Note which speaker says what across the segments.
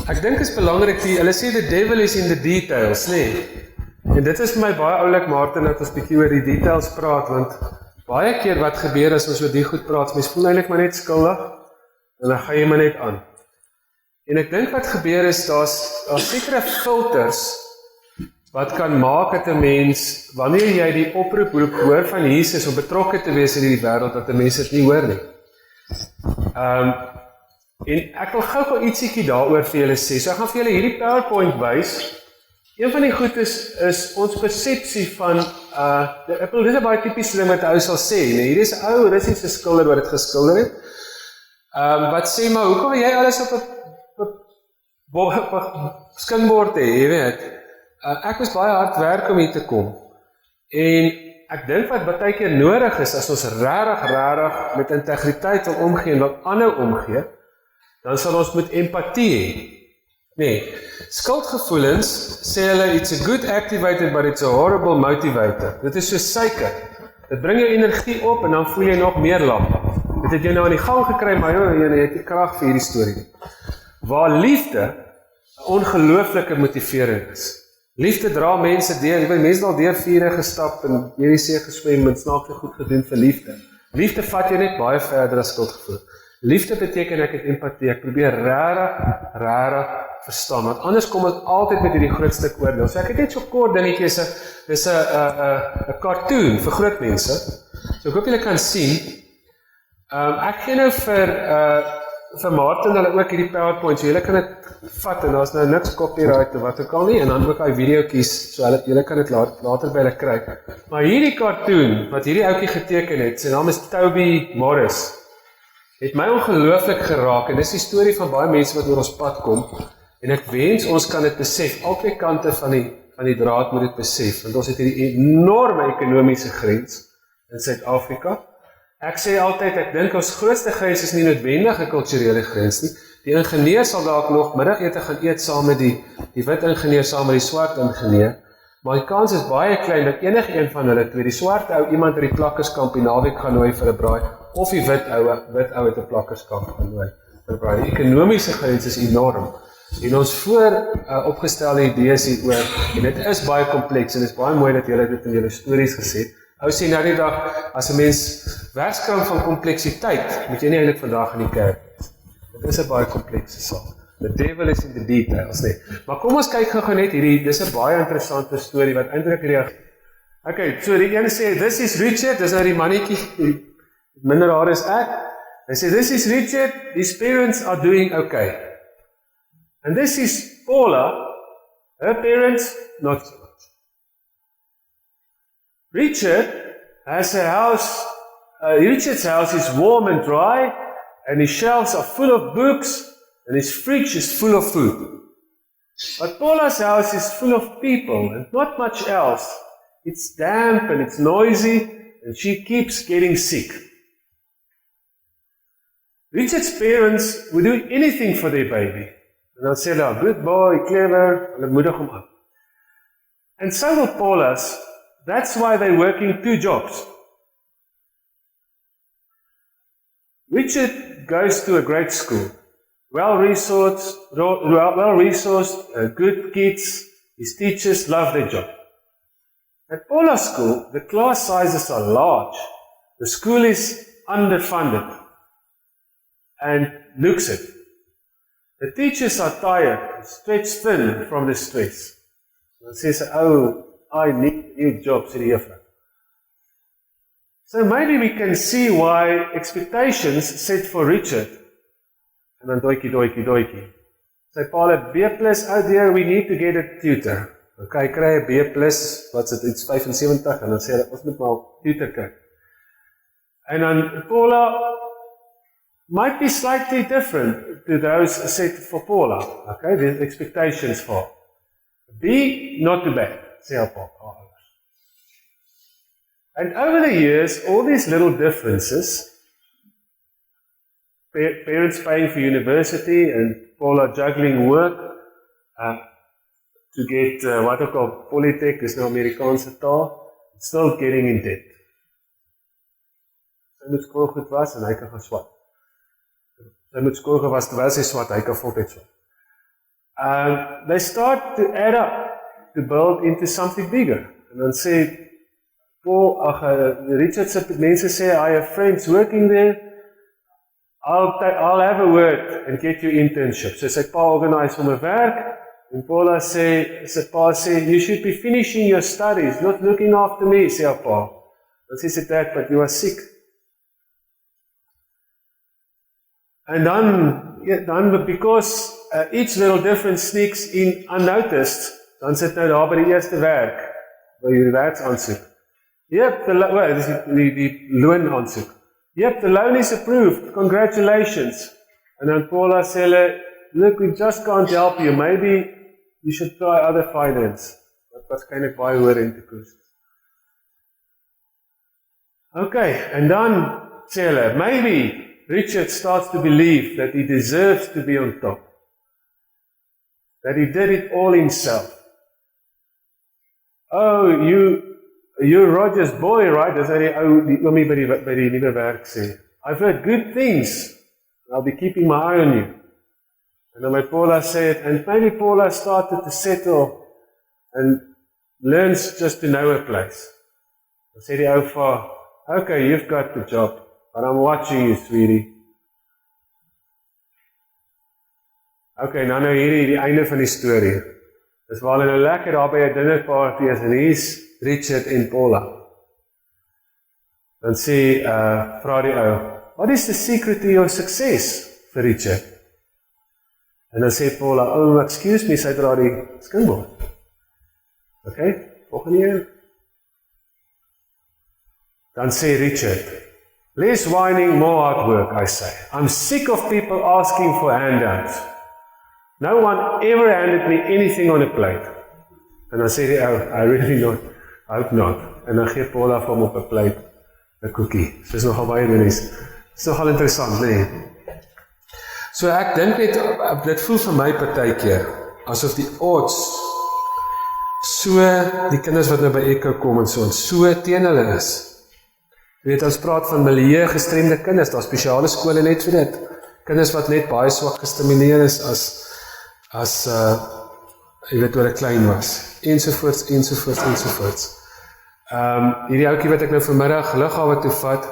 Speaker 1: Ek dink is belangrik, hulle sê the devil is in the details, nee. En dit is vir my baie oulik, Martin, dat ons bietjie oor die details praat, want baie keer wat gebeur as ons oor die goed praat, mens voel eintlik maar net skuldig, en dan gaan jy maar net aan. En ek dink wat gebeur is, daar's sekere filters, wat kan maak dat 'n mens, wanneer jy die oproep hoor van Jesus om betrokke te wees in die wêreld, dat 'n mens dit nie hoor nie. En ek wil gou ietsiekie daaroor vir julle sê. So ek gaan vir julle hierdie PowerPoint wys. Een van die goed is ons persepsie van, ek bedoel, dit is 'n baie tipiese ding wat 'n ou sal sê, nee, hier is 'n ou Russiese skilder wat dit geskilder het, wat sê, maar hoekom wil jy alles op 'n skinbord hê, jy weet? Ek was baie hard werk om hier te kom, en ek dink wat baie keer nodig is, as ons rarig met integriteit wil omgee en wat ander omgee, dan sal ons met empatie hê. Nee, skuldgevoelens, sê hulle, it's a good activator, but it's a horrible motivator. Dit is so suiker. Dit bring jou energie op, en dan voel jy nog meer lam. Dit het jou nou aan die gang gekry, maar jy het die krag vir hierdie storie. Waar liefde, 'n ongelooflike motivering is. Liefde dra mense deur, jy weet, mense al deur vure gestap, en deur die see geswem, en snaakse goed gedoen vir liefde. Liefde vat jou net baie verder as skuldgevoel. Liefde beteken ek het empatie, ek probeer rarig verstaan, want anders kom ek altyd met hierdie groot stuk oordeel. So ek het net so kort dingetjie, dis 'n cartoon vir groot mense, so ek hoop julle kan sien. Ek gee nou vir Martin hulle ook hierdie PowerPoint, so julle kan dit vat, en daar's nou niks copyright of wat ook al nie, en dan ook die videoetjies, so julle kan dit later by hulle kry. Maar hierdie cartoon, wat hierdie ouetjie geteken het, sy naam is Toby Morris, het my ongelooflik geraak, en dis die storie van baie mense wat oor ons pad kom, en ek wens ons kan dit besef, al twee kante van die draad moet dit besef, want ons het hierdie enorme ekonomiese grens in Suid-Afrika. Ek sê altyd, ek dink ons grootste grens is nie noodwendig 'n kulturele grens nie. Die ingenieur sal dalk nog middagete gaan eet saam met die wit ingenieur saam met die swart ingenieur, maar die kans is baie klein dat enige een van hulle twee, die swart ou iemand uit die plakkerskamp die naweek gaan nooi vir 'n braai, of die wit ou uit 'n plakkerskamp gaan nooi vir 'n braai. Die ekonomiese grens is enorm. En ons opgestelde idees hieroor, en dit is baie kompleks, en dit is baie mooi dat julle dit in julle stories gesê het. Ou sê nou die dag, as 'n mens werkskram van kompleksiteit, moet jy nie eintlik vandag in die kerk wees. Dit is 'n baie komplekse saak. The devil is in the details, nee. Maar kom ons kyk gou net hierdie, dis 'n baie interessante storie wat eintlik reageer. Okay, so die een sê, this is Richard, dis nou die mannetjie, minder haar is ek. Hy sê, this is Richard, his parents are doing okay. And this is Paula, her parents, not so much. Richard has a house, Richard's house is warm and dry, and his shelves are full of books, and his fridge is full of food. But Paula's house is full of people, and not much else. It's damp and it's noisy, and she keeps getting sick. Richard's parents would do anything for their baby. En dan sê hulle, good boy, clever, hulle moedig hom aan. And so will Paula's. That's why they're working 2 jobs. Richard goes to a great school, well-resourced, good kids. His teachers love their job. At Paula's school, the class sizes are large. The school is underfunded and looks it. The teachers are tired, stretched thin from the stress. Dan sê sy, I need a new job, sê die juffrou. So maybe we can see why expectations set for Richard, en dan doikie. Sy pa het B+, oh dear, we need to get a tutor. Okay, kry 'n B+, wat is dit, iets 75, en dan sê hy, ons moet maar 'n tutor kry. En dan Paula might be slightly different to those set for Paula. Okay, the expectations for B, not too bad, sê haar pa. And over the years, all these little differences, parents paying for university and Paula juggling work to get what I call Polytech, is nou Amerikaanse taal, still getting in debt. Sy moet skoolgoed was en hy kan gaan swat. Sy moet skoolgoed was terwyl sy swat, hy kan voltyd swat. they start to add up, to build into something bigger. En dan sê Richard se mense sê, I have friends working there, I'll have a word and get you internship. So sy pa organise hom 'n werk, en Paula sê, sy pa sê, you should be finishing your studies, not looking after me, sê haar pa. Dan sê sy, Dad, but you are sick. And then because each little difference sneaks in unnoticed, dan sit nou daar by die eerste werk, by die werksaansoek. Yep, die loonaansoek. Yep, the loan is approved, congratulations. And then Paula sê hulle, look, we just can't help you, maybe you should try other finance. Wat waarskynlik baie hoër rentekoers. Okay, and dan sê hulle, maybe Richard starts to believe that he deserves to be on top. That he did it all himself. Oh, you're Roger's boy, right? Dis hy die oomie by die nuwe werk sê. I've heard good things. I'll be keeping my eye on you. And then my Paula said, and maybe Paula started to settle and learns just to know a place. Dan sê die ou vir, okay, you've got the job, but I'm watching you, sweetie. Okay, nou hierdie die einde van die storie. Dis waar hulle nou lekker daar by 'n dinnerparty is, en hier's Richard en Paula. Dan sê, vra die ou, what is the secret to your success, vir Richard? En dan sê Paula, oh, excuse me, sy dra die skingbord. Okay, volgende een. Dan sê Richard, less whining, more hard work, I say. I'm sick of people asking for handouts. No one ever handed me anything on a plate. En dan sê die ou, I really not, I hope not. En dan gee Paula vir hom op 'n plate 'n koekie. So is nogal baie ironies. Is nogal interessant, nee. So ek dink net, dit voel vir my partykeer asof die odds so, die kinders wat nou by Echo kom en so teen hulle is. Jy weet, ons praat van milieu gestremde kinders, daar spesiale skole net vir dit. Kinders wat net baie swak gestimuleer is as jy weet, oor 'n klein was. Ensovoorts. Hierdie ouetjie wat ek nou vanmiddag lughawe toe vat,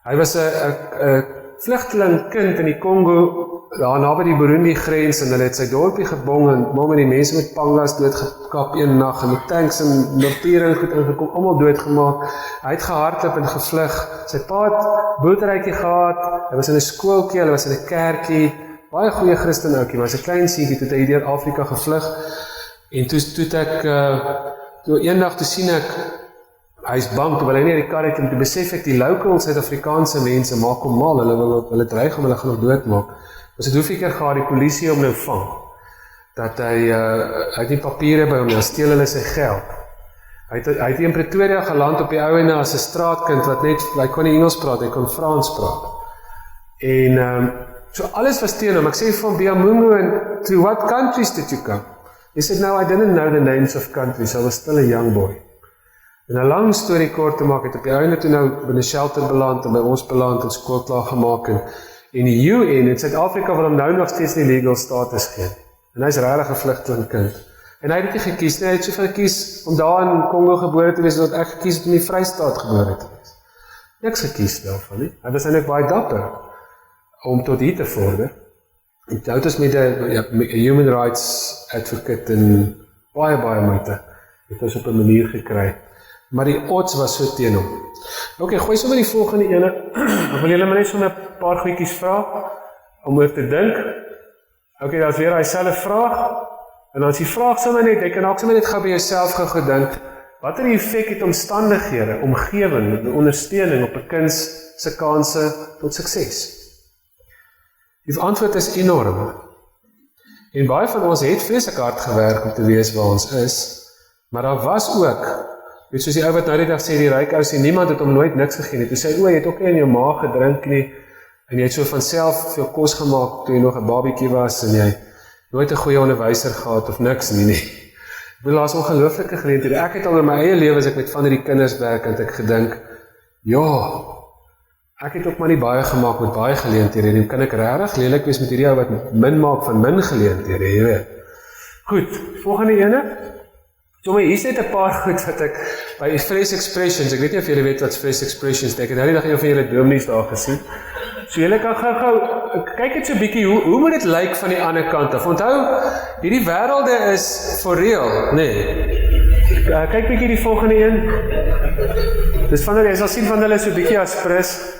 Speaker 1: hy was 'n vlugteling kind in die Kongo, daar naby die Burundi grens, en hulle het sy dorpie gebong, en maar met die mense met pangas doodgekap een nag, en met tanks en mortiere goed ingekom, almal doodgemaak. Hy het gehardloop en gevlug. Sy pa het boerderytjie gehad, hy was in 'n skooltjie, hy was in 'n kerkie, baie goeie Christen ouetjie, maar as 'n klein seentjie, toe hy deur Afrika gevlug, en toe ek, eendag toe sien ek, hy is bang, toe wil hy nie in die kar het, en toe besef ek, die local Suid-Afrikaanse mense maak hom mal, hulle dreig om, hulle gaan hom doodmaak. Dus het hoeveel keer gaan die polisie om nou vang, dat hy het nie papiere by hom, dan steel hulle sy geld. Hy het in Pretoria geland op die ouene as 'n straatkind, wat net, hy kon nie Engels praat, hy kon Frans praat. En, so alles was teen hom. Ek sê van Biamungu, and to what countries did you come? He said, no, I didn't know the names of countries, I was still a young boy. En 'n lang storie kort te maak, het op die einde toe nou by 'n shelter beland, en by ons beland, en skool klaar gemaak, en die UN in Suid-Afrika wil hom nou nog steeds nie legal status gee. En hy is regtig 'n vlugtelingkind. En hy het nie gekies nie, hy het soveel gekies om daar in Kongo gebore te wees, dat ek gekies het om in die Vrystaat gebore te wees. Niks gekies daarvan nie. Hy was eintlik baie dapper om tot hier te vorder. En toe is met 'n human rights advocate en baie moeite het ons op 'n manier gekry. Maar die odds was so teen hom. Ok, gooi sommer die volgende ene. Ek wil julle maar net sommer 'n paar goedjies vra om oor te dink. Ok, daar is weer daai selfde vraag. En dan is die vraag sommer net, jy kan ook sommer net gou by jouself gou dink, watter effek het omstandighede, omgewing, en ondersteuning op 'n kind se kanse tot sukses? Die antwoord is enorm. En baie van ons het vreeslik hard gewerk om te wees waar ons is, maar daar was ook, weet soos die ou wat nou die dag sê, die ryk ou sê, niemand het hom nooit niks gegee nie. Toe sê, jy het ook nie in jou maag gedrink nie, en jy het so van self veel kos gemaak, toe jy nog 'n babietjie was, en jy nooit 'n goeie onderwyser gehad, of niks nie. Ek bedoel, daar is ongelooflike geleenthede. Ek het al in my eie lewe, as ek met van die kinders werk, en ek gedink, ja, ek het ook maar nie baie gemaak met baie geleenthede, en kan ek regtig lelik wees met hierdie ou wat min maak van min geleenthede, jy weet. Goed, volgende ene. So maar hier is net 'n paar goed wat ek by Fresh Expressions, ek weet nie of julle weet wat Fresh Expressions is, ek het nou die dag een van julle dominees daar gesien. So julle kan gou kyk net so 'n bietjie hoe moet dit lyk van die ander kant af. Onthou, hierdie wêrelde is for real, nee. Kyk bietjie die volgende een. Dis van hulle, jy sal sien van hulle so 'n bietjie as fris.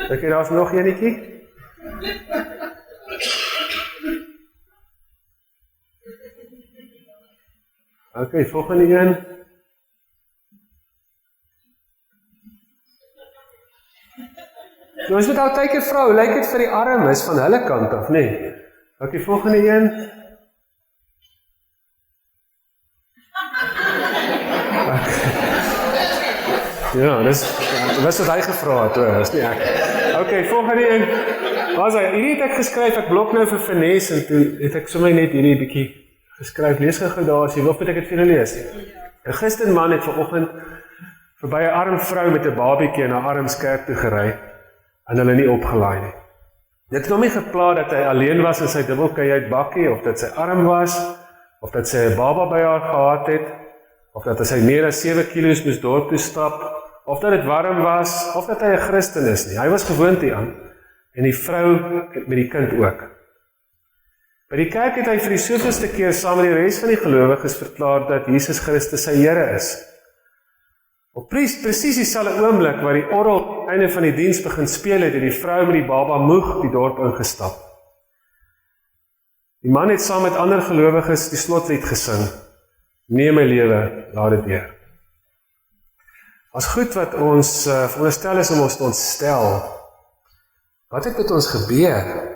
Speaker 1: Kyk hier, daar's nog enetjie. Okay, volgende een. Nou as dit altyd 'n vrou, lyk dit vir die armes van hulle kant af, nee. Okay, volgende een. Ja, dis wat hy gevra het, hoor, dis nie ek. Okay, volgende een. Was hy, hierdie het ek geskryf, ek blok nou vir Finesse, en toe het ek sommer net hierdie bietjie geskryf, lees gou daar, as jy wil, moet ek het vir julle lees. 'n Christenman het vanoggend verby 'n arm vrou met 'n babietjie in 'n arms kerk toe gery, en hulle nie opgelaai nie. Dit het hom nie gepla dat hy alleen was in sy dubbelkajuit bakkie, of dat sy arm was, of dat sy 'n baba by haar gehad het, of dat hy meer as 7 kilo's moes dorp toe stap, of dat dit warm was, of dat hy 'n Christen is nie. Hy was gewoond hieraan, en die vrou met die kind ook. By die kerk het hy vir die soveelste keer saam met die res van die gelowiges verklaar dat Jesus Christus sy Here is. Op presies dieselfde oomblik waar die orgel einde van die diens begin speel het die vrou met die baba moeg die dorp ingestap. Die man het saam met ander gelowiges die slotlied gesing. Neem my lewe, laat dit deur. As goed wat ons veronderstel is om ons te ontstel. Wat het met ons gebeur?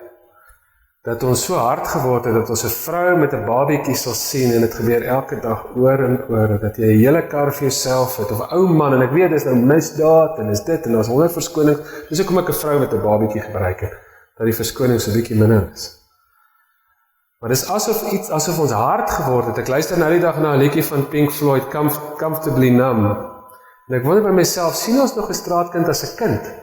Speaker 1: Dat ons so hard geword het, dat ons 'n vrou met 'n babietjie sal sien, en dit gebeur elke dag oor en oor, dat jy 'n hele kar vir jouself het, of 'n ou man, en ek weet, dis nou misdaad, en is dit, en daar's 100 verskonings, dis hoekom ek 'n vrou met 'n babietjie gebruik het, dat die verskoning so bietjie minder is. Maar dis asof ons hard geword het. Ek luister nou die dag na 'n liedjie van Pink Floyd, Comfortably Numb, en ek wonder by myself, sien ons nog 'n straatkind as 'n kind?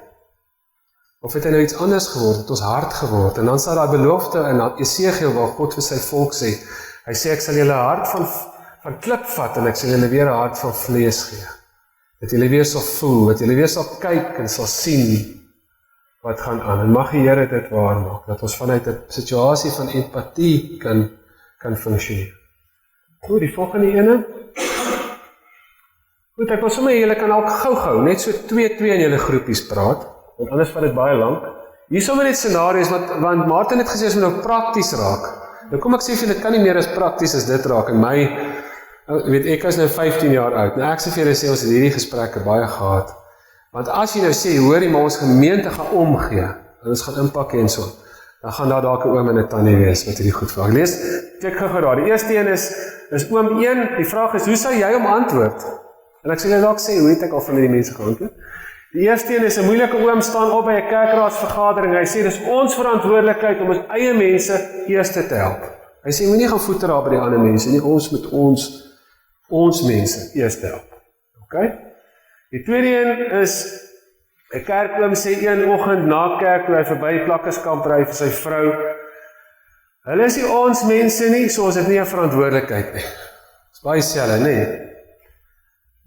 Speaker 1: Of het hy nou iets anders geword, het ons hard geword, en dan sal daar belofte in Esegiel waar God vir sy volk sê, hy sê, ek sal julle hart van klip vat, en ek sal julle weer 'n hart van vlees gee, dat julle weer sal voel, dat julle weer sal kyk, en sal sien, wat gaan aan, en mag die Here dit waar maak, dat ons vanuit 'n situasie van empathie kan funksioneer. Goed, die volgende ene. Goed, ek wil sommer julle kan ook gou, net so 2 in julle groepies praat, want anders vat dit baie lank. Hier sommer net scenario's, want Martin het gesê, as moet nou prakties raak. Nou kom ek sê vir dit kan nie meer as prakties as dit raak, en ek is nou 15 jaar oud, nou ek sê vir julle sê, ons het hierdie gesprekke baie gehad, want as jy nou sê, hoorie, maar ons gemeente gaan omgee, en ons gaan inpak en so, dan gaan daar dalk 'n oom en 'n tannie wees, wat hierdie goed vraag. Lees, kyk gou daar, die eerste een is oom 1, die vraag is, hoe sou jy hom antwoord? En ek sê julle dalk sê, hoe het ek al van die mense geantwoord? Die eerste een is 'n moeilike oom staan op by 'n kerkraadsvergadering. Hy sê dis ons verantwoordelikheid om ons eie mense eers te help. Hy sê moenie gaan voete raap by die ander mense nie, ons moet ons mense eers help. Okay? Die tweede een is 'n kerkoom sê een oggend na kerk toe hy verby Plakkerskamp ry vir sy vrou. Hulle is nie ons mense nie, so ons het nie 'n verantwoordelikheid nie. Dis baie selfe, nee.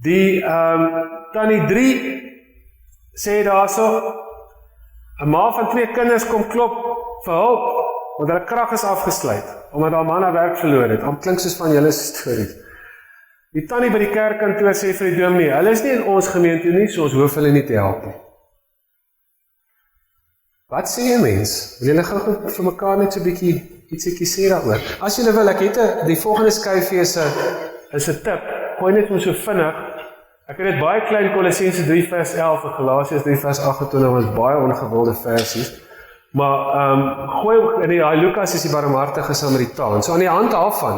Speaker 1: Die tannie 3 sê daarso, 'n ma van 2 kinders kom klop vir hulp, want hulle krag is afgesluit, omdat haar man haar werk verloor het. Am klink soos van julle stories. Die tannie by die kerkkantoor sê vir die dominee, hulle is nie in ons gemeente nie, so ons hoef hulle nie te help nie. Wat sê jy mens? Wil julle gou vir mekaar net so 'n bietjie ietsiekie sê daaroor? As julle wil, ek het die volgende skyfie is 'n tip, gooi net maar so vinnig. Ek het dit baie klein, Kolossense 3 vers 11 en Galasiërs 3 vers 28, was baie ongewilde versies. Maar gooi, en Lukas is die barmhartige Samaritaan. So aan die hand daarvan,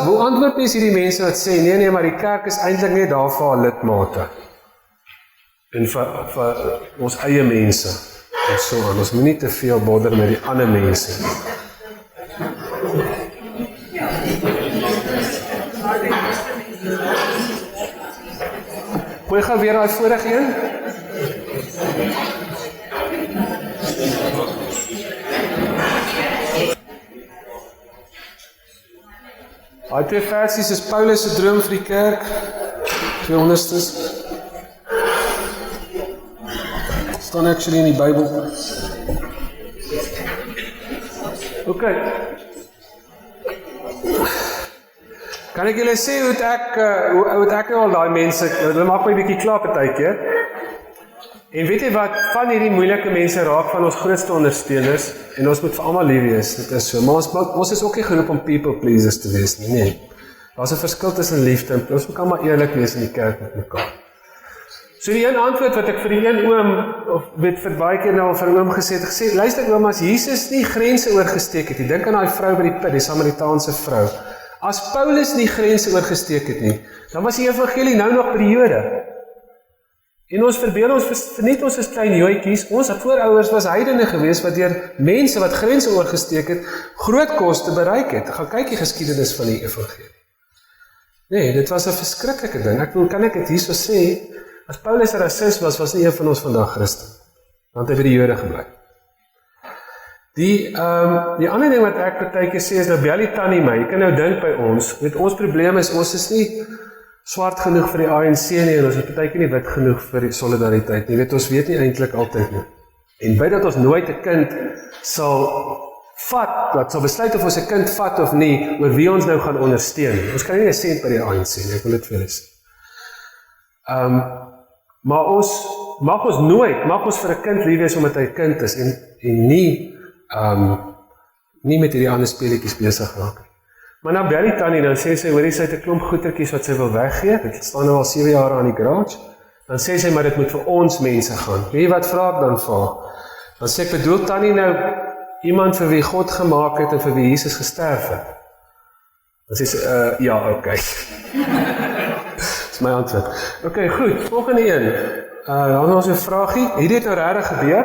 Speaker 1: hoe antwoord mens hierdie mense wat sê, nee, maar die kerk is eintlik net daar vir haar lidmate. En vir ons eie mense. En so aan, ons moet nie te veel bodder met die ander mense. Gooi gou weer daai vorige een. Daai 2 versies is Paulus se droom vir die kerk. 2 onderstes. Staan actually in die Bybel. Okay. Kan ek julle sê hoe ek al daai mense, hulle maak my bietjie klaar partykeer. En weet jy wat, van hierdie moeilike mense raak van ons grootste ondersteuners, en ons moet vir almal lief wees, dit is so, maar ons is ook nie geroep om people pleasers te wees nie, nee. Daar's 'n verskil tussen liefde en ons moet almal eerlik wees in die kerk met mekaar. So die een antwoord wat ek vir die een oom, of weet vir baie keer nou al vir 'n oom gesê het, luister oom, as Jesus nie grense oorgesteek het nie, dink aan daai vrou by die put, die Samaritaanse vrou. As Paulus nie grense oorgesteek het nie, dan was die evangelie nou nog by die Jode. En ons verbeel ons, net ons is klein joetjies, ons voorouers was heidene geweest, wat deur mense wat grense oorgesteek het, groot koste bereik het. Gaan kyk die geskiedenis van die evangelie. Nee, dit was 'n verskriklike ding. Kan ek dit hierso sê, as Paulus 'n rasis was nie een van ons vandag Christen. Want hy by die Jode gebly. Die ander ding wat ek partykeer sê is nou bel die tannie my. Jy kan nou dink by ons, met ons probleem is, ons is nie swart genoeg vir die ANC nie, en ons is partykeer nie wit genoeg vir die solidariteit nie. Ons weet nie eintlik altyd nie. En by dat ons nooit 'n kind sal besluit of ons 'n kind vat of nie, oor wie ons nou gaan ondersteun. Ons kan nie 'n sent by die ANC nie, ek wil dit vir julle sê. Maar ons mag ons vir 'n kind lief wees omdat hy 'n kind is, en nie met hierdie ander speletjies besig raak. Maar nou bel die tannie, dan sê sy, hoorie, sy het 'n klomp goedertjies wat sy wil weggee, dit staan nou al 7 jaar aan die garage, dan sê sy, maar dit moet vir ons mense gaan. Weet jy wat vra ek dan vir haar? Dan sê ek, bedoel tannie nou iemand vir wie God gemaak het en vir wie Jesus gesterf het? Dan sê sy, ja, okay. Dis my antwoord. Okay, goed, volgende een. Dan ons 'n vraagie, hierdie het nou regtig gebeur.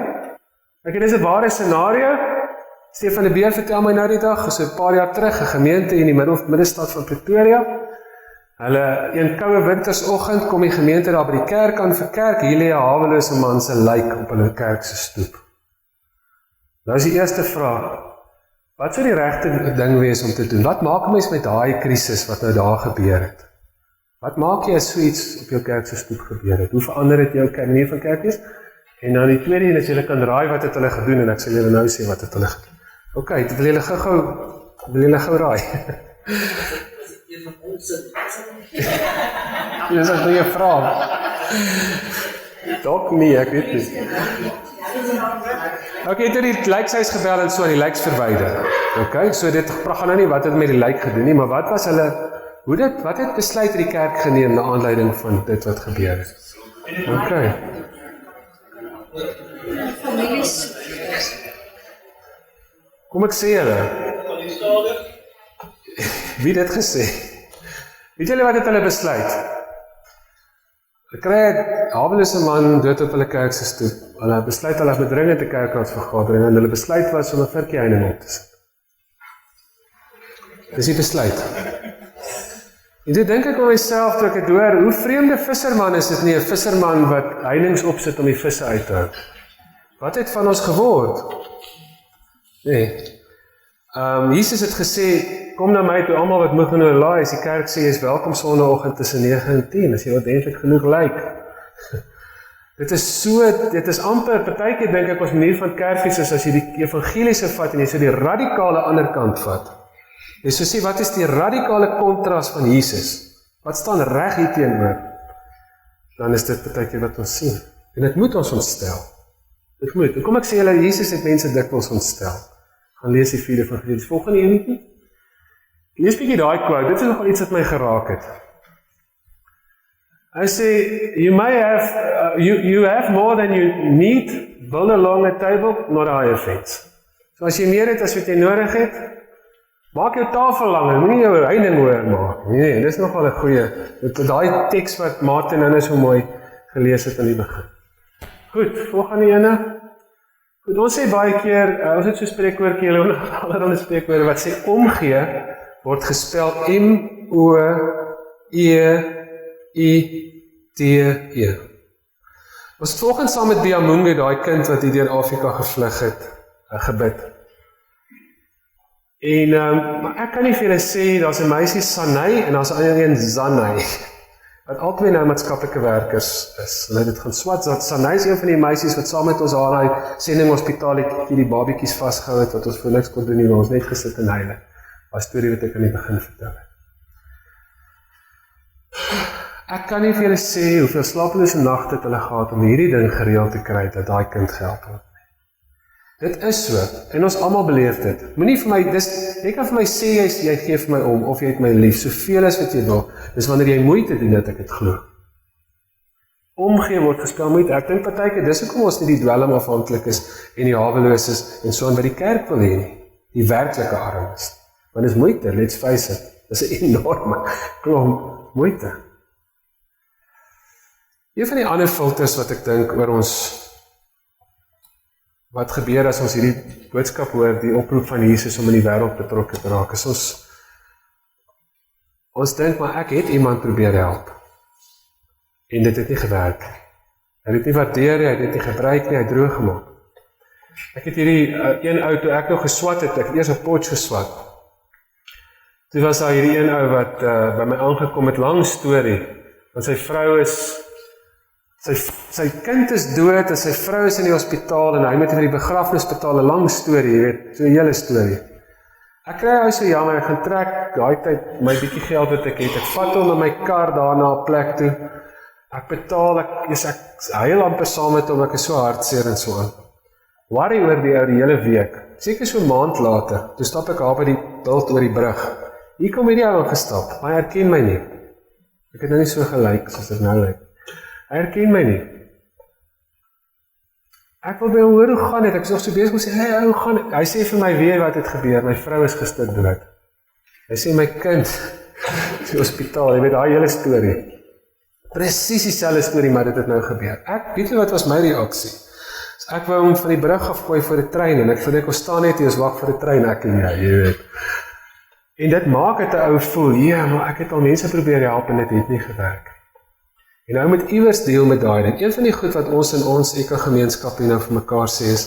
Speaker 1: Ek dis 'n ware scenario. Stefan de Beer vertel my nou die dag, so 'n paar jaar terug, 'n gemeente in die middelstad van Pretoria. Hulle een koue wintersoggend kom die gemeente daar by die kerk aan vir kerk, hier lê 'n hawelose man se lijk op hulle kerk se stoep. Nou is die eerste vraag, wat sou die regte ding wees om te doen? Wat maak 'n mens met daai krisis wat nou daar gebeur het? Wat maak jy as so iets op jou kerk se stoep gebeur het? Hoe verander dit jou manier van kerk is? En dan die tweede een is, julle kan raai wat het hulle gedoen, en ek sal julle nou sê wat het hulle gedoen. Okay, wil julle gou raai? Dis 'n goeie vraag. Dalk nie, ek weet nie. Okay, toe die lijkshuis gebel en so, die lijks verwyder. Okay, so dit gaan nou nie wat het met die lijk gedoen nie, maar wat was hulle, wat het besluit die kerk geneem na aanleiding van dit wat gebeur het? Okay. Kom ek sê julle? Wie het dit gesê? Weet julle wat het hulle besluit? Hulle kry 'n hawelose man dood op hulle kerk se stoep. Hulle besluit hulle moet dringend 'n kerkraadsvergadering, en hulle besluit was om 'n verkeering op te sit. Dis die besluit. En toe dink ek aan myself toe ek het hoor, hoe vreemde visserman is dit nie, 'n visserman wat heininge opsit om die visse uit te hou. Wat het van ons geword? Nee. Jesus het gesê, kom na my toe, almal wat moeg en oorlaai is, die kerk sê, jy is welkom sondeoggend tussen 9 en 10, as jy ordentlik genoeg lyk. Dit is amper, partykeer dink ek ons manier van kerkies is, as jy die evangeliese vat, en jy so die radikale ander kant vat. Jy so sê, wat is die radikale kontras van Jesus? Wat staan reg hier teenoor? Dan is dit partykeer wat ons sien. En dit moet ons ontstel. Dit moet. En kom ek sê julle, Jesus het mense dikwels ontstel. Gaan lees die 4 evangelies. Volgende enetjie. Lees bietjie daai quote. Dit is nogal iets wat my geraak het. Hy sê, you have more than you need, build along a table, not a higher fence. So as jy meer het as wat jy nodig het, maak jou tafel langer, moenie jou heining hoër maak. Nee, dis nogal 'n goeie. Daai teks wat Martin nou so mooi gelees het aan die begin. Goed, volgende ene. Goed, ons sê baie keer, ons het so spreekwoordjie, allerhande spreekwoorde wat sê omgee word gespel M-O-E-I-T-E. Ons het volgens saam met Biamungu, daai kind wat hier deur Afrika gevlug het, gebid. En, maar ek kan nie vir julle sê, daar's 'n meisie Sanay en daar's 'n ander een Zanay, wat albei nou maatskaplike werkers is. Hulle het dit gaan swat, Sanay is een van die meisies wat saam met ons aan die sending hospitaal die babiekies vasgehou het, wat ons vir niks kon doen nie, ons net gesit en huile. Waar storie wat ek aan die begin vertel het. Ek kan nie vir julle sê hoeveel slapelose nagte het hulle gehad om hierdie ding gereël te kry, dat daai kind gehelp word. Dit is so, en ons almal beleef dit. Moenie vir my, jy kan vir my sê, jy gee vir my om, of jy het my lief, soveel as wat jy wil, dis wanneer jy moeite doen dat ek het glo. Omgee word gespel moeite, ek dink partykeer, dis hoekom ons nie die dwelm afhanklik is, en die haweloos is, en so by die kerk wil hê nie, die werklike arm is. Want dis moeite, let's face it, dis 'n enorme klomp moeite. Een van die ander filters wat ek dink oor ons, wat gebeur as ons hierdie boodskap hoor, die oproep van Jesus om in die wêreld betrokke te raak, is ons dink, maar ek het iemand probeer help, en dit het nie gewerk. Hy het nie waardeer, hy het dit nie gebruik nie, hy het droog gemaak. Ek het hierdie een ou, toe ek nog geswat het, ek het eers 'n potch geswat. Toe was daar hierdie een ou wat by my aangekom met lang storie, want sy vrou is, sy kind is dood, en sy vrou is in die hospitaal, en hy moet vir die begrafnis betaal, 'n lang storie, jy weet, so 'n hele storie. Ek kry hy so jammer, ek gaan trek, daai tyd, my bietjie geld wat ek het, ek vat hom in my kar daar na 'n plek toe, ek betaal, ek huil amper saam met hom, ek is so hartseer en so aan. Worry oor die ou die hele week, seker so 'n maand later, toe stap ek daar by die bult oor die brug, hier kom hierdie ou gestap, maar hy herken my nie, ek het nou nie so gelyk, soos ek nou lyk. Hy herken my nie. Ek wil by hom hoor, hoe gaan dit? Ek is nog so besig om sê, hey, hoe gaan dit? Hy sê vir my, weet wat het gebeur? My vrou is gestik dood. Hy sê, my kind, is die hospitaal, jy weet, daai hele storie. Presies dieselfde storie, maar dit het nou gebeur. Weet jy wat was my reaksie? So ek wou hom van die brug afgooi vir die trein, en ek vind ons staan net hier, ons wag vir die trein, ek en jy weet. En dit maak het 'n ou voel, ja, maar ek het al mense probeer help, en dit het nie gewerk. En nou moet iewers deel met daai ding. Een van die goed wat ons in ons ekelgemeenskap hier nou vir mekaar sê is,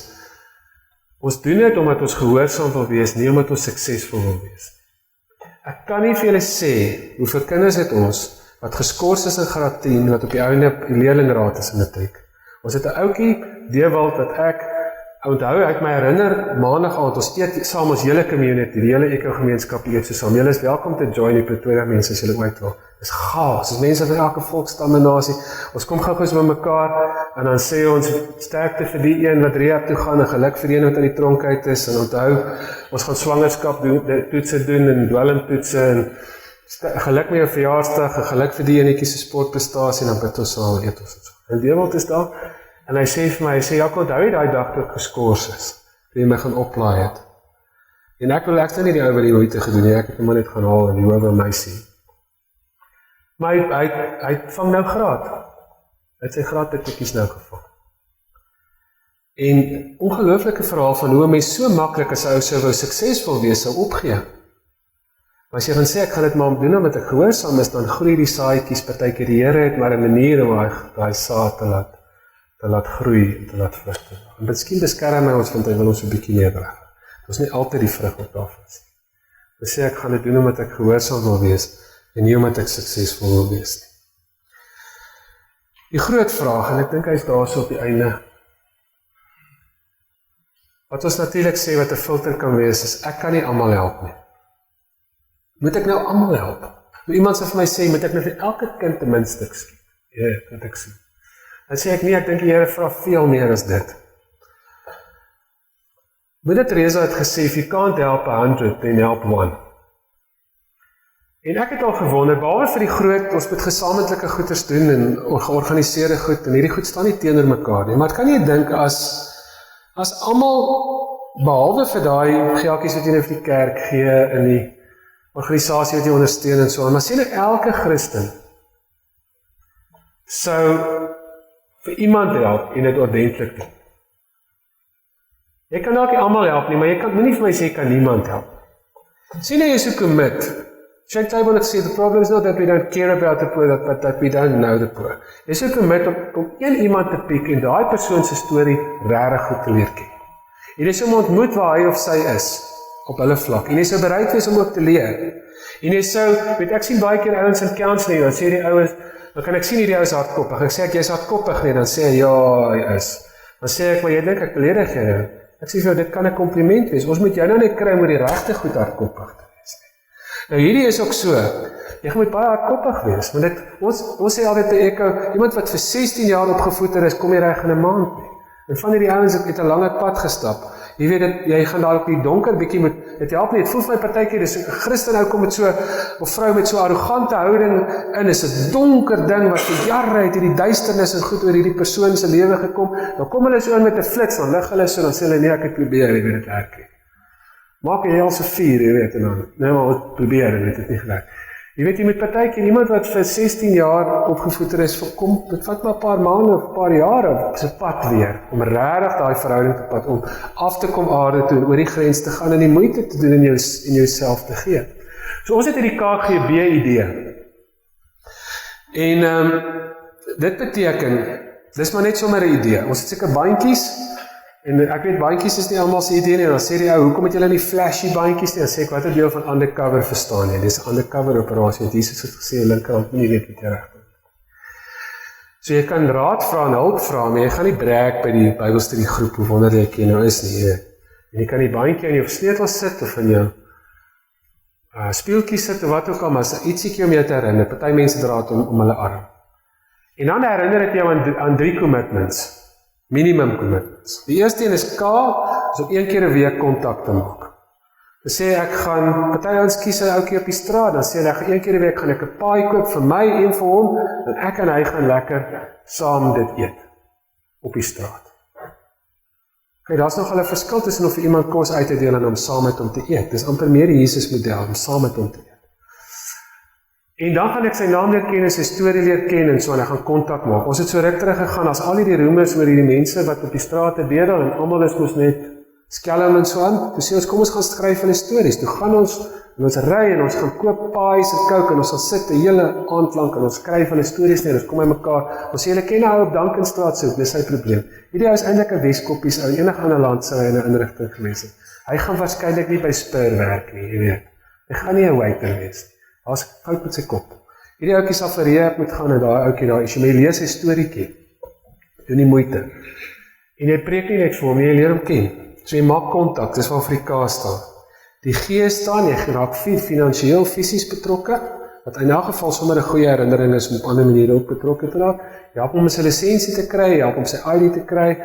Speaker 1: ons doen dit omdat ons gehoorsaam wil wees, nie omdat ons suksesvol wil wees. Ek kan nie vir julle sê, hoeveel kinders het ons, wat geskort is in graad 10, wat op die einde die leerlingraad is in matriek. Ons het 'n ouetjie, Dewald, wat ek onthou, uit my herinner, maandag aand, ons eet saam ons hele community, die hele ekelgemeenskap eet so saam. Julle is welkom te join die Pretoria mense as julle ooit wil. Dis gaas, dis mense van elke volkstam en nasie. Ons kom gou by mekaar en dan sê ons sterkte vir die een wat rehab toe gaan en geluk vir die een wat uit die tronk uit is en onthou, ons gaan swangerskap toetse doen en dwelmtoetse en geluk met jou verjaarsdag en geluk vir die enetjie se sportprestasie en dan bid ons saam eet ons. En Dewald is daar en hy sê vir my, hy sê, ja, onthou jy daai dag toe ek geskors is, toe jy my gaan oplaai het. En ek wil nie die ou wat die moeite gedoen nie, ek het hom net gaan haal en die ou wil my sien. Maar hy vang nou graad. Hy het sy graadtikkies nou gevang. En ongelooflike verhaal van hoe 'n mens so maklik as 'n ou sou wou suksesvol wees, sou opgee. Maar as jy gaan sê, ek gaan dit maar doen omdat ek gehoorsaam is, dan groei die saadjies, partykeer die Here het maar 'n manier om daai saad te laat groei, te laat vrug te dra. En miskien beskerm hy ons, want hy wil ons 'n bietjie nederig. Dit is nie altyd die vrug op daarvan is. Ek sê, ek gaan dit doen omdat ek gehoorsaam wil wees, en nie omdat ek suksesvol wil wees nie. Die groot vraag, en ek dink hy is daar so op die einde, wat ons natuurlik sê wat 'n filter kan wees, is ek kan nie almal help nie. Moet ek nou almal help? Iemand sê vir my sê, moet ek nou vir elke kind ten minste skiep? Ja, wat ek sê. Dan sê ek nie, ek dink die Here vra veel meer as dit. Moeder Teresa het gesê, if you can't help 100, then help 1. En ek het al gewonder, behalwe vir die groot, ons moet gesamentlike goeders doen en georganiseerde goed, en hierdie goed staan nie teenoor mekaar nie, maar kan jy dink as almal, behalwe vir daai geldjies wat jy nou vir die kerk gee, in die organisasie wat jy ondersteun en so, maar sê nou elke Christen sou vir iemand help en dit ordentlik doen. Jy kan dalk nie almal help nie, maar jy kan moenie vir my sê jy kan niemand help. Sien jy is so commit. Shane Taibon het gesê, the problem is not that we don't care about the poor, but that we don't know the poor. Jy is so commit om een iemand te piek en daai persoon se storie regtig goed te leer ken. Jy is om ontmoet waar hy of sy is, op hulle vlak. En jy sou bereid wees om ook te leer. En jy sou, ek sien baie keer ouens in counseling, dan sê die ouens, dan kan ek sien hierdie ou is hardkoppig. Ek sê ek, jy is hardkoppig nie, dan sê hy, ja, hy is. Dan sê ek, maar jy dink ek beledig jy. Ek sê vir jou, dit kan 'n kompliment wees. Ons moet jou nou net kry om die regte goed hardkoppig te wees. Nou hierdie is ook so. Jy moet baie hardkoppig wees, want ons sê altyd by Echo, iemand wat vir 16 jaar opgevoeder is, kom jy reg in 'n maand nie. En van hierdie ouens het 'n lange pad gestap. Jy weet dit, jy gaan daar op die donker bietjie met, dit help nie, het voel vir my partykeer, dis 'n Christen nou kom met so, of vrou met so arrogante houding in, is 'n donker ding wat vir jare uit hierdie duisternis en goed oor hierdie persoon se lewe gekom, dan kom hulle so in met 'n flits, dan lig hulle so, dan sê hulle, nee, ek het probeer, jy weet dit werk nie. Maak jy al so 4, jy weet, en dan, nee, maar wat probeer, en weet het nie gewerk. Jy weet, jy met partykeer, iemand wat vir 16 jaar opgevoeder is, kom, dit vat maar 'n paar maande of 'n paar jare op sy pad weer, om regtig daai verhouding te pad, om af te kom aarde toe, en oor die grens te gaan, en die moeite te doen in jouself te gee. So ons het hierdie KGB idee. En dit beteken, dis maar net sommer 'n idee. Ons het seker bandjies, en ek weet bandjies is nie almal se idee nie, en dan sê die ou, hoekom het julle nie flashy bandjies nie? Dan sê ek, wat het deel van undercover verstaan jy? Dis 'n undercover operasie, want Jesus het gesê, linkerhand nie weet wat jy reg doen. So jy kan raad vra en hulp vra, maar jy gaan nie brag by die Bybelstudiegroep, hoe wonderlik jy nou is nie. En jy kan die bandjie in jou sleutel sit, of in jou speeltjie sit, of wat ook al, maar is ietsiekie om jou te herinner. Party mense dra het om hulle arm. En dan herinner dit jou aan 3 commitments. Minimum commitments. Die eerste een is K, is om 1 keer 'n week kontak te maak. Dan sê ek gaan, party ouens kies 'n ouetjie op die straat, dan sê hy, 1 keer 'n week gaan ek 'n paai koop vir my en vir hom, en ek en hy gaan lekker saam dit eet, op die straat. Kijk, daar is nogal 'n verskil tussen of iemand kos uit te deel en om saam met hom te eet. Dis amper meer die Jesus model, om saam met hom te eet. En dan gaan ek sy naam leer ken en sy storie leer ken en so, en ek gaan kontak maak. Ons het so ruk terug gegaan, as al die roemers oor die mense wat op die strate bedel, en almal is mos net skelm en so aan, toe sê ons, kom ons gaan skryf hulle stories, toe gaan ons, en ons ry, en ons gaan koop pies en coke, en ons gaan sit 'n hele aand lank, en ons skryf hulle stories neer, ons kom by mekaar, ons sê, julle ken nou op Dankenstraat soek, dis sy probleem. Hierdie ou is eintlik 'n Weskoppies ou, enige ander land sou hy in 'n inrigting gewees het. Hy gaan waarskynlik nie by Spur werk nie, jy weet. Hy gaan nie 'n waiter wees nie. Daar's fout met sy kop. Hierdie ouetjie sal vir rehab moet gaan, en daai ouetjie daar, as jy my lees sy storieetjie, doen die moeite. En jy preek nie net vir hom, jy leer hom ken. So jy maak kontak, dis waar Afrikaans staan. Die gees staan, jy raak finansiëel, fisies betrokke, wat in elk geval sommer 'n goeie herinnering is om op ander maniere ook betrokke te raak. Jy help hom om sy lisensie te kry, jy help hom sy ID te kry,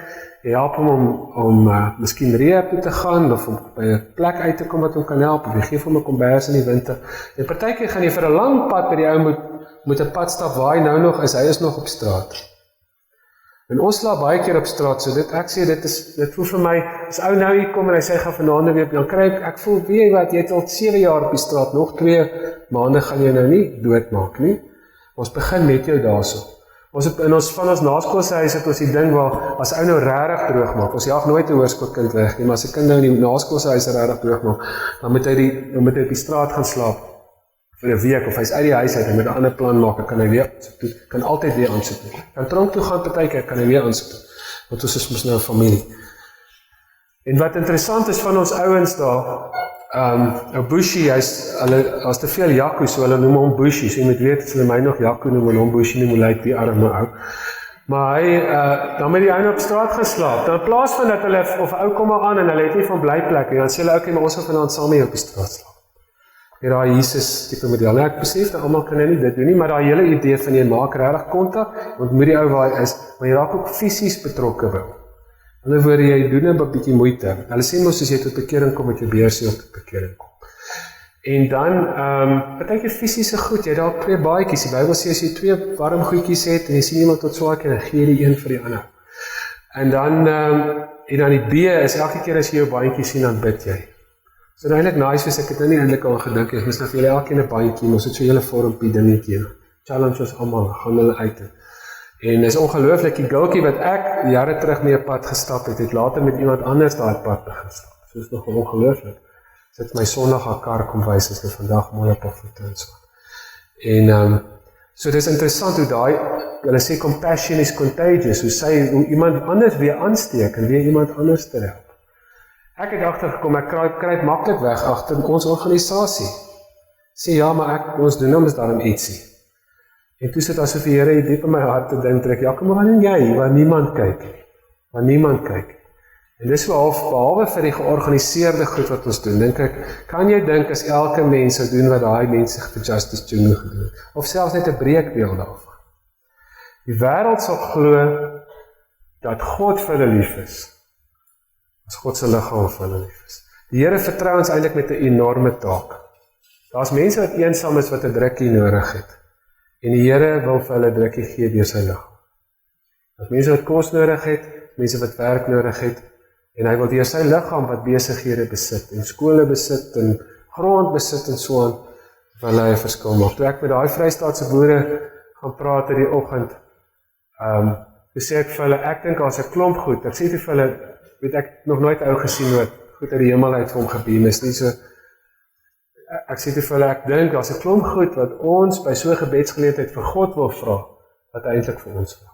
Speaker 1: jy help hom om miskien rehab toe te gaan, of om by 'n plek uit te kom wat hom kan help, of jy gee hom 'n kombers in die winter. En partykeer gaan jy vir 'n lang pad by die ou moet 'n pad stap waar hy nou nog is, hy is nog op straat. En ons slaap baie keer op straat, so ek sê, dit voel vir my, as ou nou hier kom en hy sê, ga vanaand weer, dan kry ek voel, weet jy wat, jy het al 7 jaar op die straat, nog 2 maande gaan jy nou nie doodmaak nie. Ons begin met jou daarso. Van ons naskoolse huis het ons die ding waar, as ou nou regtig droog maak, ons jaag nooit 'n hoërskoolkind weg nie, maar as 'n kind nou in die naskoolse huis regtig droog maak, dan moet hy op die straat gaan slaap, vir 'n week, of hy is uit die huis uit, en met 'n ander plan maak, kan hy weer aansoek doen, kan altyd weer aansoek doen. Kan tronk toe gaan partykeer, kan hy weer aansoek doen, want ons is mos nou 'n familie. En wat interessant is van ons ouens daar, Bushi, as te veel Jaco, so hulle noem hom Bushi, so jy moet weet, as hulle my nog Jaco noem, en hom Bushi nie moet lyk die arme ou. Maar hy, dan met die ouene op straat gaan slaap, dan in plaas van dat hulle, of 'n ou kom maar aan, en hulle het nie van blyplek, en dan sê hulle, okay, maar ons gaan vanaand saam met jou op die straat slaap. Daai Jesus tipe model. Nou ek besef dat almal kan nie dit doen nie, maar daai hele idee van jy maak regtig kontak, want moet die ou waar hy is, maar jy raak ook fisies betrokke by hom. In ander woorde, jy doen 'n bietjie moeite. Hulle sê mos as jy tot bekering kom, met jou beursie ook tot bekering kom. En dan, partykeer fisiese goed, jy dalk 2 baadjies. Die Bybel sê as jy 2 warm goedjies het en jy sien iemand tot swaar, dan gee jy die een vir die ander. En dan die B is elke keer as jy jou baadjie sien, dan bid jy. So nou eintlik nice is, ek het nou nie eintlik al gedink, ek moes nou vir julle elkeen 'n bandjie, ons het so hele vormpie dingetjie, challenge ons almal, gaan hulle uit. En is ongelooflik, die girltjie wat ek jare terug mee 'n pad gestap het later met iemand anders daai pad begin stap. So is nog ongelooflik. Sit my Sondag haar kar kom wys, is dit vandag mooi op haar voete en so. En so dis interessant hoe hulle sê compassion is contagious, hoe iemand anders weer aansteek en weer iemand anders te help. Ek het agtergekom, ek kruip maklik weg agter ons organisasie. Sê ja, maar ons doen ons daarom ietsie. En toe sit asof die Here diep in my hart te dink, trek, ja, kom maar doen jy, waar niemand kyk. Waar niemand kyk. En dis behalwe vir die georganiseerde goed wat ons doen, dink ek, kan jy dink as elke mens sou doen wat daai mense vir Justice Jungu gedoen, of selfs net 'n breekdeel daarvan. Die wêreld sal glo dat God vir hulle lief is, as God se liggaam vir hulle lief is. Die Here vertrou ons eintlik met 'n enorme taak. Daar's mense wat eensaam is wat 'n drukkie nodig het, en die Here wil vir hulle drukkie gee deur sy liggaam. Daar's mense wat kos nodig het, mense wat werk nodig het, en hy wil deur sy liggaam wat besighede besit, en skole besit, en grond besit, en so aan, wil hy 'n verskil maak. Toe ek met daai Vrystaatse boere gaan praat in die oggend, toe sê ek vir hulle, ek dink daar's 'n klomp goed, ek sê vir hulle, weet ek nog nooit ou gesien wat goed uit die hemel uit vir hom gebeem is, nie so, ek sê vir hulle, ek dink daar's 'n klomp goed wat ons by so 'n gebedsgeleentheid vir God wil vra, wat eintlik vir ons vra.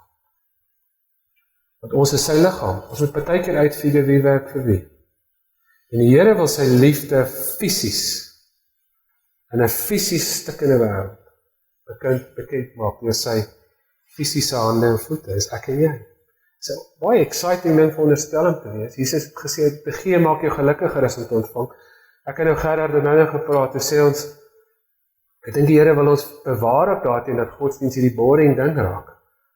Speaker 1: Want ons is sy liggaam, ons moet partykeer uitfigure wie werk vir wie. En die Here wil sy liefde fisies, in 'n fisies stikkende wêreld, bekend maak deur sy fisiese hande en voete, is ek en jy. So, baie exciting ding veronderstel te wees. Jesus het gesê, te gee maak jou gelukkiger as om te ontvang. Ek het nou Gerard en nou gepraat, toe sê ons, ek dink die Here wil ons bewaar op daarteen dat godsdienst hierdie boring ding raak.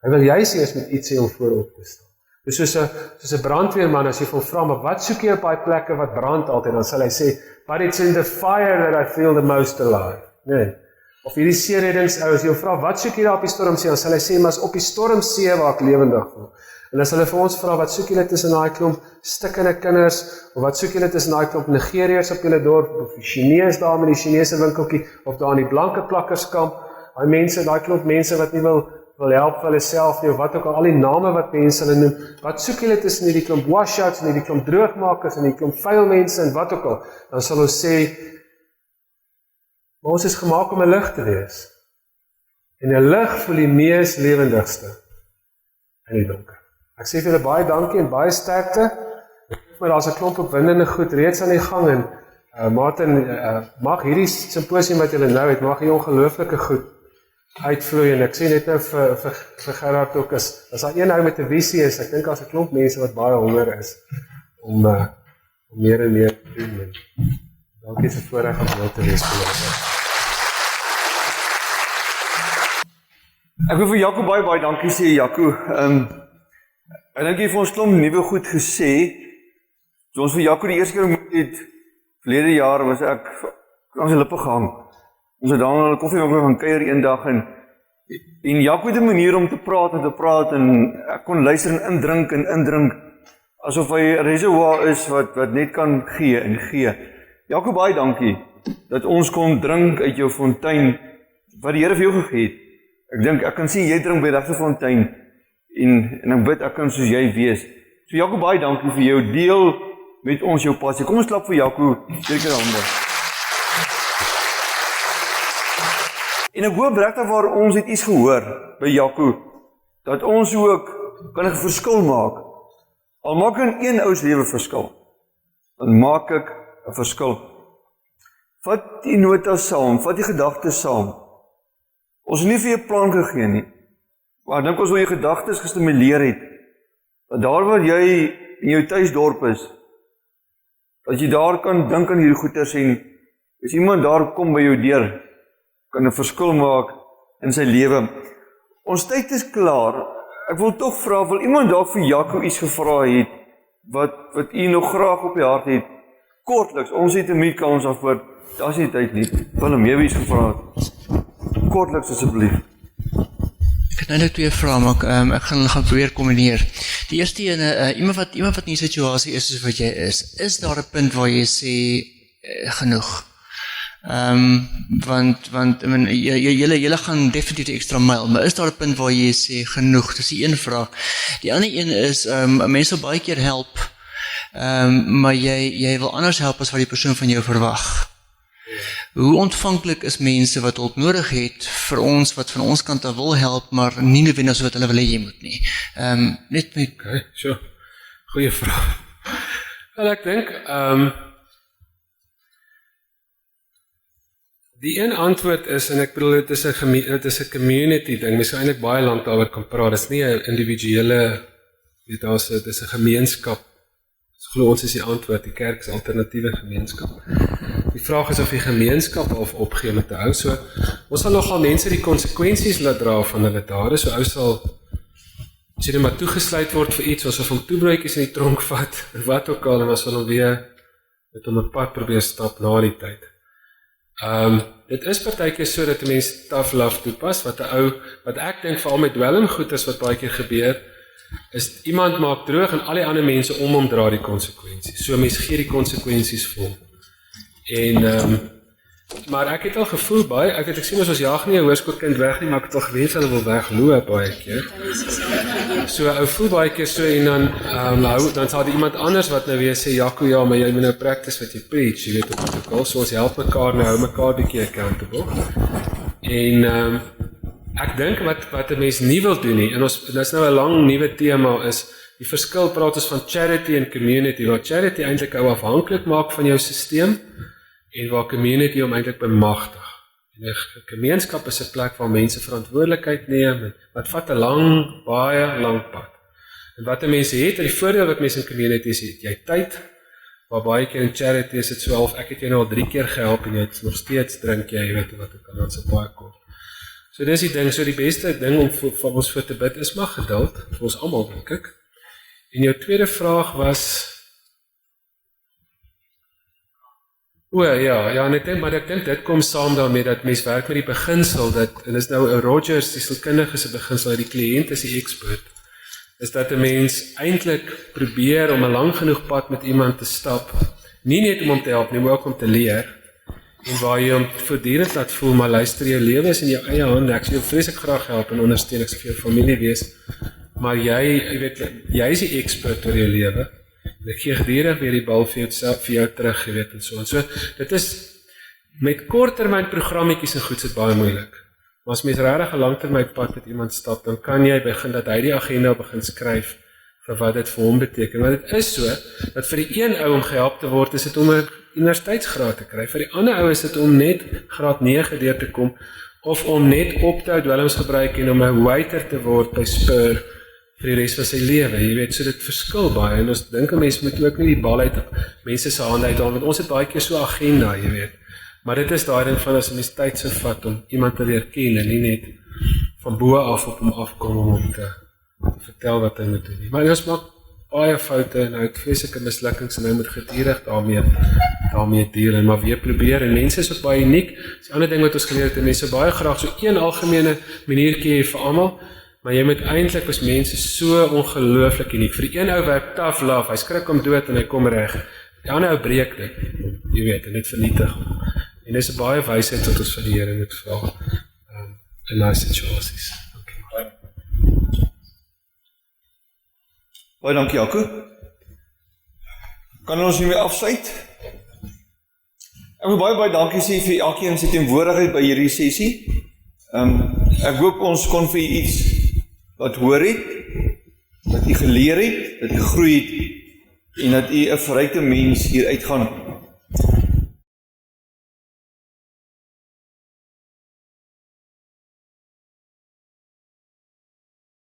Speaker 1: Hy wil juist eers met iets sê om voorop te staan. Dus soos 'n brandweerman, as jy vir hom vra, maar wat soek jy op daai plekke wat brand altyd, dan sal hy sê, but it's in the fire that I feel the most alive. Nee. Of hierdie seereddingsou, as jy hom vra, wat soek jy daar op die stormsee, dan sal hy sê, maar is op die stormsee waar ek lewendig voel. En as hulle vir ons vra, wat soek julle tussen daai klomp stikkende kinders, of wat soek julle tussen daai klomp Nigeriërs op julle dorp, of die Chinees daar met die Chinese winkeltjie, of daar in die blanke plakkerskamp, daai mense, daai klomp mense wat nie wil help vir hulle self nie, of wat ook al die name wat mense hulle noem, wat soek julle tussen hierdie klomp washouts, en hierdie klomp droogmakers, en hierdie klomp vuil mense, en wat ook al, dan sal ons sê, maar ons is gemaak om 'n lig te wees, en 'n lig voel die mees lewendigste in die donker. Ek sê vir julle baie dankie en baie sterkte, maar daar's 'n klomp opwindende goed reeds aan die gang, en Martin, mag hierdie symposium wat julle nou het, mag hier ongelooflike goed uitvloei, en ek sê net nou vir Gerard ook, as daar een ou met 'n visie is, ek dink daar's 'n klomp mense wat baie honger is, om meer en meer te doen, dankie vir voorreg om nou te wees vir julle.
Speaker 2: Ek wil vir Jaco baie dankie sê, Jaco. Ek dink jy vir ons klomp nuwe goed gesê. Toe ons vir Jaco die eerste keer ontmoet het, verlede jaar was ek aan sy lippe gehang. Ons het dan in 'n koffiewinkel gaan kuier eendag, en Jaco het 'n manier om te praat, en ek kon luister en indrink, asof hy 'n reservoir is wat net kan gee en gee. Jaco, baie dankie, dat ons kon drink uit jou fontein, wat die Here vir jou gegee het. Ek dink, ek kan sien, jy drink by die regte fontein, en ek bid, ek kan soos jy wees. So Jaco, baie dankie vir jou deel met ons jou passie. Kom ons klap vir Jaco, seker hande. En ek hoop regtig waar ons het iets gehoor by Jaco, dat ons ook kan 'n verskil maak. Al maak in een ou se lewe verskil, dan maak ek 'n verskil. Vat die notas saam, vat die gedagtes saam. Ons het nie vir jou plan gegee nie, maar ek dink ons wil jou gedagtes gestimuleer het, dat daar waar jy in jou tuisdorp is, dat jy daar kan dink aan hierdie goeders, en as iemand daar kom by jou deur, kan 'n verskil maak in sy lewe. Ons tyd is klaar. Ek wil tog vra, wil iemand dalk vir Jaco iets gevra het, wat u nog graag op die hart het? Kortliks, ons het 'n minuut kans daarvoor, daar's nie tyd nie. Willem, jy iets gevra het? Kortliks asseblief.
Speaker 3: Ek het nou net 2 vrae, maar ek gaan probeer kombineer. Die eerste een, iemand wat in die situasie is soos wat jy is daar 'n punt waar jy sê, genoeg? Want julle gaan definitief die extra myl, maar is daar 'n punt waar jy sê genoeg? Dis die een vraag. Die ander een is, mense wil baie keer help, maar jy wil anders help as wat die persoon van jou verwag. Hoe ontvanklik is mense wat hulp nodig het vir ons, wat van ons kant af wil help, maar nie noodwendig so wat hulle wil hê jy moet nie? Net met...
Speaker 1: Okay, sure. Goeie vraag. Wel, ek dink, die een antwoord is, en ek bedoel, dit is 'n community ding, mens kan eintlik baie lank daaroor kan praat, dit is nie 'n individuele, dit is 'n gemeenskap, so glo ons is die antwoord, die kerk is 'n alternatiewe gemeenskap. Die vraag is of die gemeenskap of opgee om te hou, so, ons sal nogal mense die konsekwensies laat dra van hulle dade, so ou sal, as jy maar toegesluit word vir iets, asof hom toebroodjies in die tronk vat, wat ook al, en as hulle weer met hom 'n pad probeer stap na die tyd. Dit is partykeer so dat 'n mens tough love toepas, wat ek dink veral met dwelmgoed wat baie keer gebeur, is iemand maak droog en al die ander mense om hom dra die konsekwensies. So mens gee die konsekwensies vir hom. En, maar ek het al gevoel baie, ek sien ons jaag nie 'n hoërskoolkind weg nie, maar ek het al gewens hulle wil wegloop baie keer. So ou voel baie keer so en dan sal die iemand anders wat nou weer sê, Jaco, ja, maar jy moet nou practice wat jy preach, jy weet op protokol, so ons help mekaar nou, hou mekaar bietjie accountable. En ek dink wat 'n mens nie wil doen nie, en dit is nou 'n lang nuwe tema, is die verskil, praat ons van charity en community, waar charity eintlik ou afhanklik maak van jou sisteem, en waar community om eintlik bemagtig. En 'n gemeenskap is 'n plek waar mense verantwoordelikheid neem, en wat vat 'n baie lang pad. En wat 'n mens het, en die voordeel wat mense in community is, het jy tyd, waar baie keer in charity is dit so, ek het jou nou al 3 keer gehelp, en jy het nog steeds drink jy, weet wat ek kan, dan se baie kort. So dis die ding, so die beste ding om vir ons voor te bid is maar geduld, vir ons almal dink ek. En jou tweede vraag was, ja, en ek dink dit kom saam daarmee dat mens werk met die beginsel, en dis nou Rogers, die sielkundige se beginsel, die kliënt is die expert, is dat 'n mens eintlik probeer om 'n lang genoeg pad met iemand te stap, nie net om hom te help nie, maar ook om te leer, en waar jy hom voortdurend laat voel, maar luister, jou lewe is in jou eie hande, ek sal jou vreeslik graag help en ondersteun, ek sal vir jou familie wees, maar jy is die expert oor jou lewe, en ek gee gedurig weer die bal vir jou terug, jy weet, en so, dit is, met korttermyn programmetjies en goed, is baie moeilik, maar as mens regtig 'n langtermyn pad met iemand stap, dan kan jy begin, dat hy die agenda begin skryf, vir wat dit vir hom beteken, want dit is so, dat vir die een ou om gehelp te word, is dit om 'n universiteitsgraad te kry, vir die ander ou is dit om net graad 9 deur te kom, of om net op te hou dwelmsgebruik, en om 'n waiter te word by Spur, vir die res van sy lewe, jy weet, so dit verskil baie, en ons dink 'n mens moet ook nie die bal uit mense se hande uithaal, want ons het baie keer so 'n agenda, jy weet, maar dit is daai ding van as 'n mens tyd so vat om iemand te leer ken, en nie net van bo af op hom afkom om hom te vertel wat hy moet doen nie, maar ons maak baie foute, en hy het vreeslike mislukkings, en hy moet gedurig daarmee deel, en maar weer probeer, en mense is ook baie uniek, dis die ander ding wat ons geleer het, en mense baie graag so een algemene maniertjie hê vir almal, maar jy moet eintlik as mense so ongelooflik uniek, vir die een ou werk tough love, hy skrik om dood en hy kom reg, die ander ou breek dit, jy weet, en dit vernietig, en dis 'n baie wysheid wat ons van die Here moet vra, in daai situasies.
Speaker 2: Baie dankie, Jaco. Kan ons hiermee afsluit? Ek wil baie dankie sê vir elkeen se teenwoordigheid by hierdie sessie. Ek hoop ons kon vir julle iets wat hoor het, dat jy geleer het, dat jy gegroei het, en dat jy 'n verrykte mens hier uit gaan